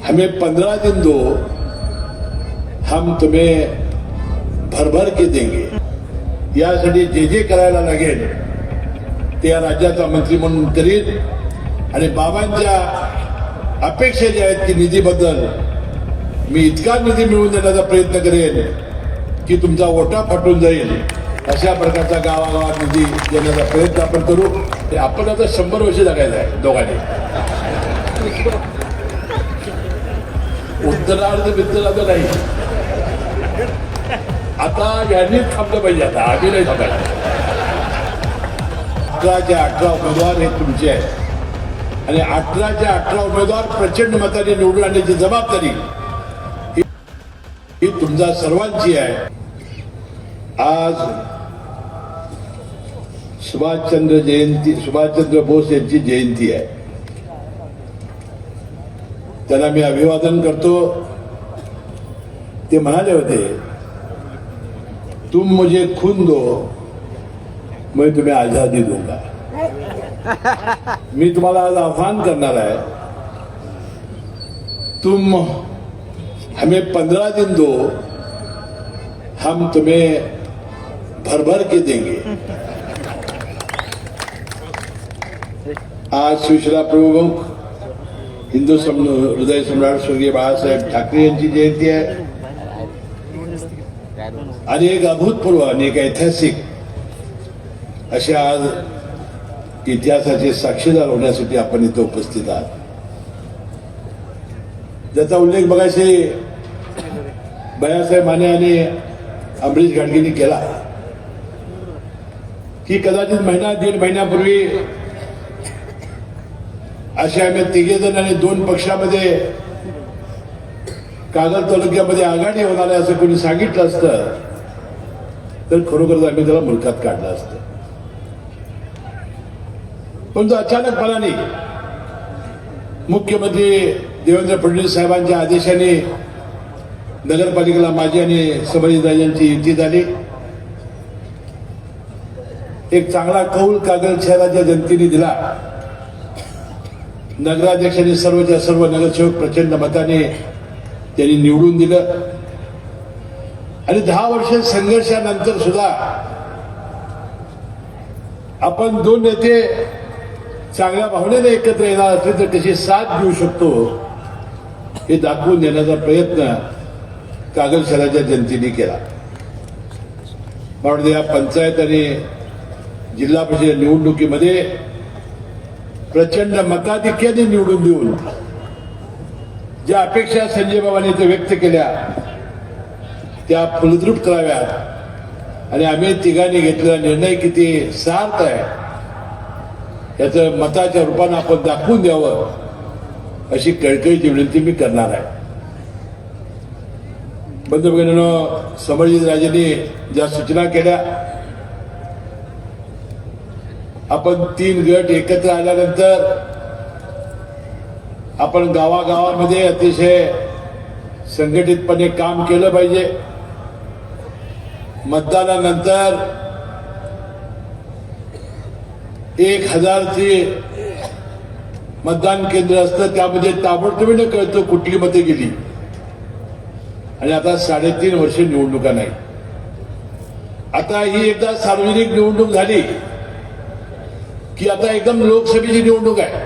हमें 15 दिन दो, हम तुम्हें भरभर के देंगे। यासाठी जे जे करायला लागेल ते या राज्याचा मंत्री म्हणून करील आणि बाबांच्या अपेक्षा ज्या आहेत की निधीबद्दल मी इतका निधी मिळवून देण्याचा प्रयत्न करेन की तुमचा ओटा फाटून जाईल, अशा प्रकारचा गावागावात निधी देण्याचा प्रयत्न आपण करू। आपण आता 100 वर्ष जगायचं आहे दोघांनी। उत्तरार्ध मित्रार्ध नाही, आता यांनीच थांबलं पाहिजे, आता आम्ही नाही थांबायला। 18 उमेदवार हे तुमचे आहेत आणि 18 उमेदवार प्रचंड मताने निवडून आणण्याची जबाबदारी ही तुमच्या सर्वांची आहे। आज सुभाषचंद्र बोस यांची जयंती आहे, त्यांना मी अभिवादन करतो। ते म्हणाले होते, तुम मुझे खून दो मैं तुम्हें आजादी दूंगा। मी तुम्हाला आज आव्हान करणार आहे, तुम हमें 15 दिन दो, हम तुम्हें भरभर के देंगे। आज शिवसेना प्रमुख हिंदू हृदय सम्राट स्वर्गीय बाळासाहेब ठाकरे यांची जयंती आहे आणि एक अभूतपूर्व आणि एक ऐतिहासिक असे आज इतिहासाचे साक्षीदार होण्यासाठी आपण इथे उपस्थित आहात। ज्याचा उल्लेख बघायचे भैयासाहेब माने आणि अमरीश घाटगेंनी केला की कदाचित महिना दीड महिन्यापूर्वी असे आम्ही 3 जण आणि 2 पक्षामध्ये कागल तालुक्यामध्ये आघाडी होणार आहे असं कोणी सांगितलं असतं तर खरोखरच आम्ही त्याला मुलखात काढलं असतं। पण तो अचानकपणाने मुख्यमंत्री देवेंद्र फडणवीस साहेबांच्या आदेशाने नगरपालिकेला माझी आणि संभाजीराजांची युती झाली। एक चांगला कौल कागल शहराच्या जनतेने दिला। नगराध्यक्षांनी सर्वच्या सर्व नगरसेवक प्रचंड मताने त्यांनी निवडून दिलं आणि 10 वर्ष संघर्षानंतर सुद्धा आपण 2 नेते चांगल्या भावनेने एकत्र येणार असले तर कशी साथ देऊ शकतो हे दाखवून देण्याचा प्रयत्न कागल शहराच्या जनतेने केला। म्हणून या पंचायत आणि जिल्हा परिषद निवडणुकीमध्ये प्रचंड मताधिक्याने निवडून देऊन ज्या अपेक्षा संजय बाबांनी इथे व्यक्त केल्या त्या फलद्रूप कराव्यात आणि आम्ही तिघांनी घेतलेला निर्णय किती सार्थ आहे याचं मताच्या रूपाने आपण दाखवून द्यावं अशी कळकळीची विनंती मी करणार आहे। बंधुभगिनींनो, संभाजीराजांनी ज्या सूचना केल्या, आपण 3 गट एकत्र आल्यानंतर आपण गावागावामध्ये अतिशय संघटितपणे काम केलं पाहिजे। मतदानानंतर 1000ची मतदान केंद्र असतं, त्यामध्ये ताबडतोबीने कळतं कुठली मतं गेली आणि आता 3.5 वर्ष निवडणुका नाही। आता ही एकदा सार्वजनिक निवडणूक झाली की आता एकदम लोकसभेची निवडणूक आहे।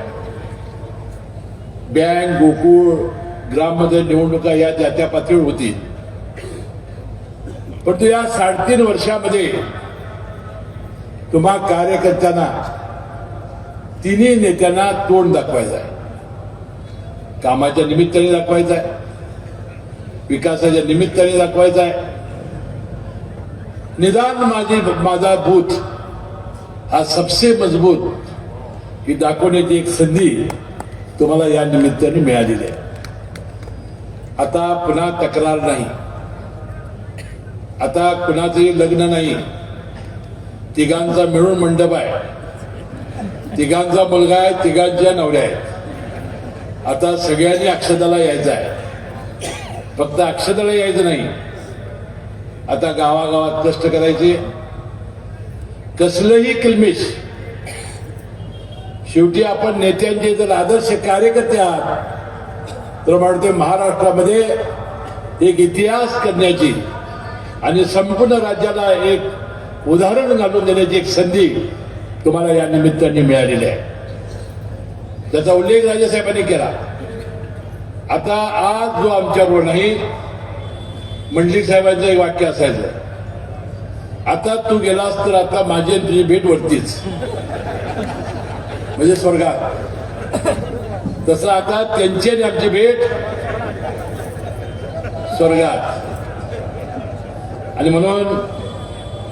बँक, गोकुळ, ग्राममध्ये निवडणुका या त्या पातळीवर होती, परंतु या 3.5 वर्षामध्ये तुम्हा कार्यकर्त्यांना, तिन्ही नेत्यांना तोंड दाखवायचं आहे। कामाच्या निमित्ताने दाखवायचं आहे, विकासाच्या निमित्ताने दाखवायचं आहे। निदान माझा बूथ हा सबसे मजबूत ही दाखवण्याची एक संधी तुम्हाला या निमित्ताने मिळालेली आहे। आता पुन्हा तक्रार नाही, आता कुणाचंही लग्न नाही, तिघांचा मिळून मंडप आहे, तिघांचा मुलगा आहे, तिघांच्या नवऱ्या आहेत। आता सगळ्यांनी अक्षताला यायचं आहे, फक्त अक्षताला यायचं नाही, आता गावागावात कष्ट करायचे। कसलंही किलमिश, शेवटी आपण नेत्यांचे जर आदर्श कार्यकर्ते आहात तर मला वाटतं महाराष्ट्रामध्ये एक इतिहास करण्याची आणि संपूर्ण राज्याला एक उदाहरण घालून देण्याची एक संधी तुम्हाला या निमित्ताने मिळालेली आहे. त्याचा उल्लेख राजेसाहेबांनी केला. आता आज जो आमच्याबरोबर नाही, मंडलिक साहेबांचं एक वाक्य असायचं, आता तू गेलास तर आता माझी आणि तुझी भेट वरतीच, म्हणजे स्वर्गात. तसं आता त्यांची आणि आमची भेट स्वर्गात. आणि म्हणून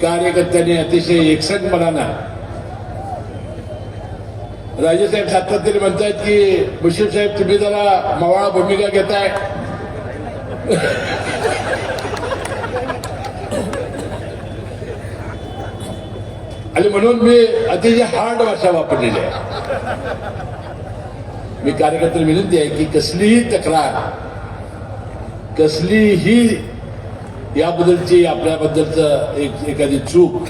कार्यकर्त्यांनी अतिशय एकसंधपणानं, राजेसाहेब सातत्याने म्हणतात की मुश्रीफ साहेब तुम्ही जरा मवाळा भूमिका घेताय. आणि म्हणून मी अतिशय हार्ड भाषा वापरलेली आहे. मी कार्यकर्त्यांना विनंती आहे की कसलीही तक्रार, कसलीही याबद्दलची आपल्याबद्दलच एखादी चूक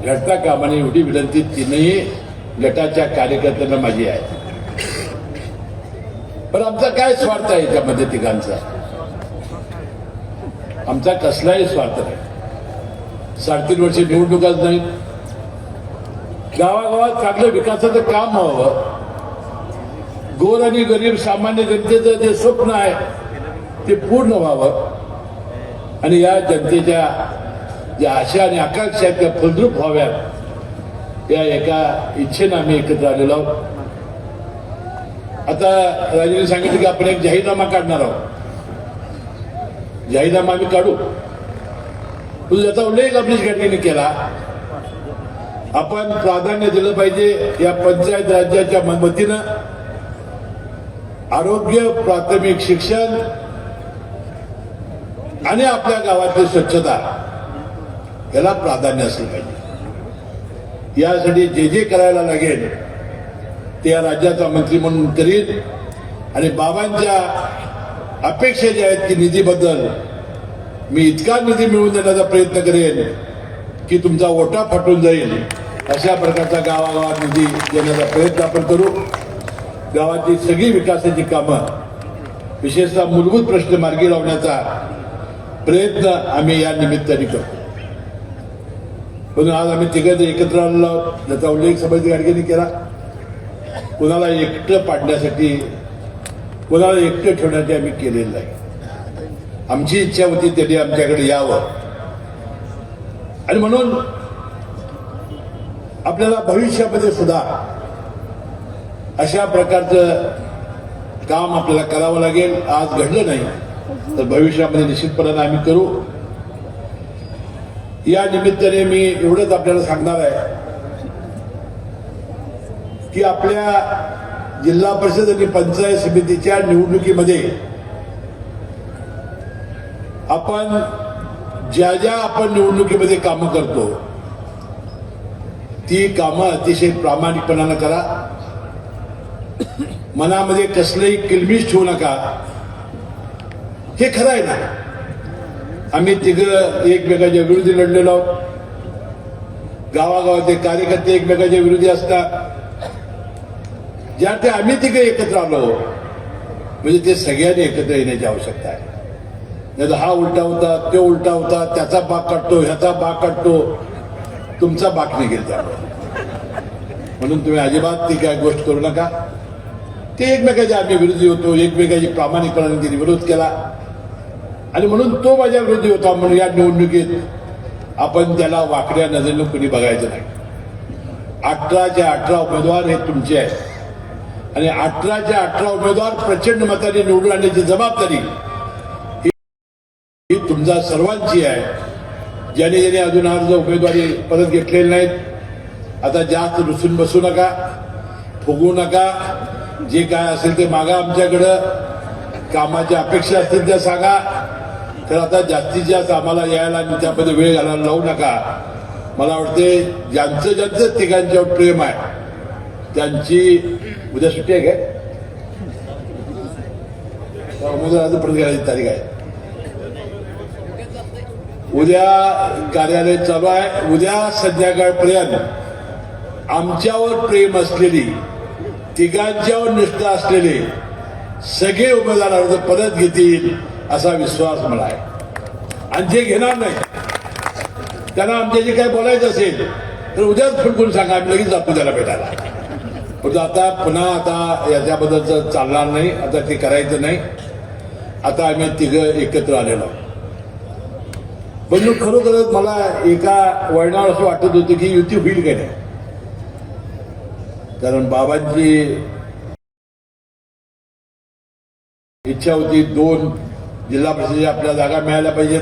घडता कामा नये एवढी विनंती तीनही गटाच्या कार्यकर्त्यांना माझी आहे. पण आमचा काय स्वार्थ आहे त्यामध्ये तिघांचा? आमचा कसलाही स्वार्थ नाही. 3.5 वर्ष निवडणुकाच नाहीत. गावागावात चांगलं विकासाचं काम व्हावं, गोर आणि गरीब सामान्य जनतेचं जे स्वप्न आहे ते पूर्ण व्हावं आणि या जनतेच्या ज्या आशा आणि आकांक्षा आहेत त्या फलद्रूप व्हाव्यात, या एका इच्छेनं आम्ही एकत्र आलेलो आहोत. आता राजेने सांगितलं की आपण एक जाहीरनामा काढणार आहोत. जाहीरनामा आम्ही काढू. त्याचा उल्लेख आपल्या घटनेने केला. आपण प्राधान्य दिलं पाहिजे या पंचायत राज्याच्या वतीनं आरोग्य, प्राथमिक शिक्षण आणि आपल्या गावातली स्वच्छता याला प्राधान्य असलं पाहिजे. यासाठी जे जे करायला लागेल ते या राज्याचा मंत्री म्हणून करीन. आणि बाबांच्या अपेक्षा ज्या आहेत की निधीबद्दल मी इतका निधी मिळवून देण्याचा प्रयत्न करेन की तुमचा ओटा फाटून जाईल, अशा प्रकारचा गावागावात निधी देण्याचा प्रयत्न आपण करू. गावाची सगळी विकासाची कामं, विशेषतः मूलभूत प्रश्न मार्गी लावण्याचा प्रयत्न आम्ही या निमित्ताने करतो. म्हणून आज आम्ही तिघं एकत्र आलेलो आहोत. त्याचा उल्लेख सभापती गाडगेंनी केला. कुणाला एकटं पाडण्यासाठी, कुणाला एकटं ठेवण्यासाठी आम्ही केलेलं नाही. आमची इच्छा होती त्यांनी आमच्याकडे यावं. आणि म्हणून आपल्याला भविष्यामध्ये सुद्धा अशा प्रकारचं काम आपल्याला करावं लागेल. आज घडलं नाही तर भविष्यामध्ये निश्चितपणाने आम्ही करू. या निमित्ताने मी एवढंच आपल्याला सांगणार आहे की आपल्या जिल्हा परिषद आणि पंचायत समितीच्या निवडणुकीमध्ये आपण ज्या आपण निवडणुकीमध्ये कामं करतो ती कामं अतिशय प्रामाणिकपणानं करा. मनामध्ये कसलंही किलबिश ठेवू नका. हे खरं आहे ना, आम्ही तिघं एकमेकाच्या विरोधी लढलेलो आहोत. गावागावातले कार्यकर्ते एकमेकाच्या विरोधी असतात. ज्या ते आम्ही तिघं एकत्र आलो म्हणजे ते सगळ्यांनी एकत्र येण्याची आवश्यकता आहे. नाही तर हा उलटा होता, तो उलटा होता, त्याचा बाग काढतो, ह्याचा बाग काढतो, तुमचा बाग निघेल त्यामुळे. म्हणून तुम्ही अजिबात ती काय गोष्ट करू नका. ते एकमेकाच्या आम्ही विरोधी होतो, एकमेकाची प्रामाणिकपणाने तिने विरोध केला आणि म्हणून तो माझ्या विरोधी होता. म्हणून या निवडणुकीत आपण त्याला वाकड्या नजरेनं कुणी बघायचं नाही. 18च्या 18 उमेदवार हे तुमचे आहेत आणि 18च्या 18 उमेदवार प्रचंड मताने निवडून आणण्याची जबाबदारी ही तुमचा सर्वांची आहे. ज्याने ज्याने अजून अर्ज उमेदवारी परत घेतलेले नाहीत, आता जास्त रुसून बसू नका, फुगू नका. जे काय असेल ते मागा आमच्याकडं. कामाच्या अपेक्षा असतील त्या सांगा. तर आता जास्तीत जास्त आम्हाला यायला आणि त्यामध्ये वेळ घालायला लावू नका. मला वाटते ज्यांचं तिघांच्यावर प्रेम आहे त्यांची उद्या सुट्टी आहे काय? उमेदवाराचं परत घ्यायची तारीख आहे. उद्या कार्यालय चालू आहे. उद्या संध्याकाळपर्यंत आमच्यावर प्रेम असलेली, तिघांच्यावर निष्ठा असलेले सगळे उमेदवार अर्ज परत घेतील असा विश्वास मला आहे. आणि जे घेणार नाही त्यांना आमच्याशी काय बोलायचं असेल तर उद्याच फोन करून सांगा, आम्ही लगेच जातो त्याला भेटायला. पण आता पुन्हा याच्याबद्दलचं चालणार नाही, आता ते करायचं नाही. आता आम्ही तिघं एकत्र आलेलो. पण खरोखरच मला एका वळणावर असं वाटत होतं की युती होईल का नाही, कारण बाबांची इच्छा होती 2 जिल्हा परिषदेच्या आपल्या जागा मिळायला पाहिजेत.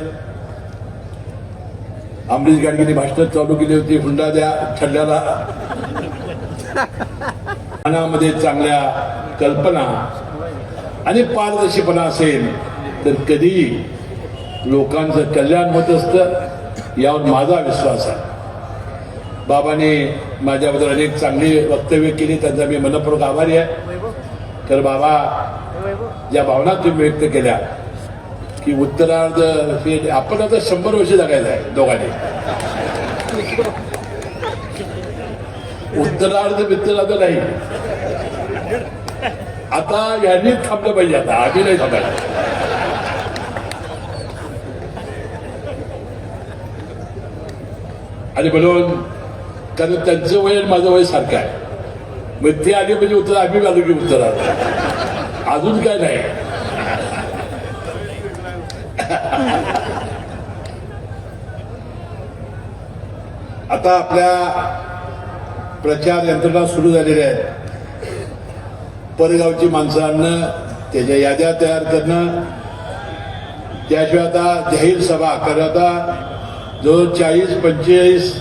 अमरीश गाडगेंनी भाषण चालू केली होती, हुंडा द्या ठरल्याला. मनामध्ये चांगल्या कल्पना आणि पारदर्शीपणा असेल तर कधी लोकांचं कल्याण होत असतं, यावर माझा विश्वास आहे. बाबांनी माझ्याबद्दल अनेक चांगली वक्तव्य केली, त्यांचा मी मनपूर्वक आभारी आहे. तर बाबा ज्या भावना तुम्ही व्यक्त केल्या की उत्तरार्ध हे आपण आता 100 वर्ष जगायचं आहे दोघांनी. उत्तरार्ध मित्रार्ध नाही, आता यांनीच थांबलं पाहिजे. आता आम्ही नाही थांबायला. आणि म्हणून कारण त्यांचं वय आणि माझं वय सारखं आहे, मग ते आले म्हणजे उत्तर आम्ही आलो की उत्तरार्ध, अजून काय नाही. आता आपल्या प्रचार यंत्रणा सुरू झालेल्या आहेत. परगावची माणसं आणणं, त्याच्या याद्या तयार करणं, त्याशिवाय आता जाहीर सभा कारण आता जो 40-45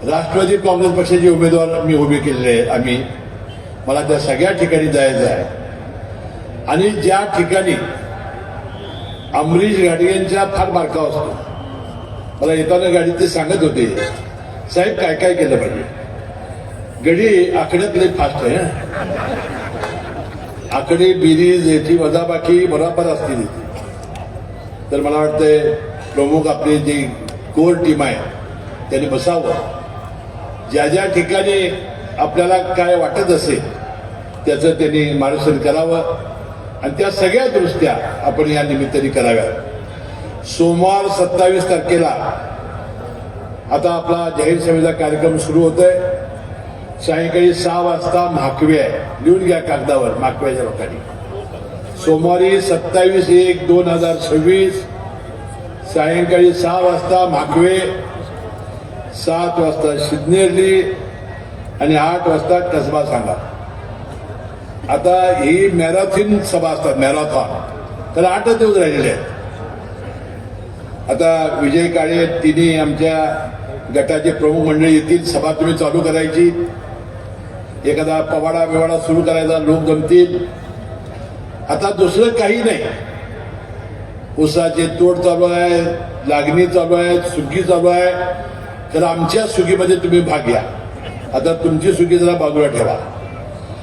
राष्ट्रवादी काँग्रेस पक्षाचे उमेदवार मी उभे केलेले आहेत. आम्ही मला त्या सगळ्या ठिकाणी जायचं आहे. आणि ज्या ठिकाणी अमरीश गाडगेंचा फार बारकाव असतो, मला येताना गाडीत ते सांगत होते, साहेब काय काय केलं पाहिजे. गडी आकड्यातले फास्ट आहे, आकडे बेरीज याची वजाबाकी बरोबर असतील. तर मला वाटतंय प्रमुख आपली जी कोर टीम आहे त्यांनी बसावं, ज्या ज्या ठिकाणी आपल्याला काय वाटत असेल त्याचं त्यांनी मार्गदर्शन करावं आणि त्या सगळ्या दृष्ट्या आपण या निमित्ताने कराव्यात. सोमवार 27 तारखेला आता आपला जाहीर सभेचा कार्यक्रम सुरू होतोय. सायंकाळी 6 वाजता म्हाकवे आहे, लिहून घ्या कागदावर म्हाकव्याच्या लोकांनी. सोमवारी 27/1/2026 सायंकाळी 6 वाजता म्हाकवे, 7 वाजता सिग्नेरली आणि 8 वाजता कसबा सांगा. आता ही मॅरेथॉन सभा असतात, मॅरेथॉन, तर 8 दिवस राहिलेले आहेत. आता विजय काळे तिन्ही आमच्या गटाचे प्रमुख मंडळी येतील, सभा तुम्ही चालू करायची, एखादा पवाडा बिवाडा सुरू करायचा, लोक जमतील. आता दुसरं काही नाही, ऊसाचे तोड चालू आहे, लागणी चालू आहे, सुगी चालू आहे. तर आमच्या सुगीमध्ये तुम्ही भाग घ्या. आता तुमची सुगी जरा बाजूला ठेवा.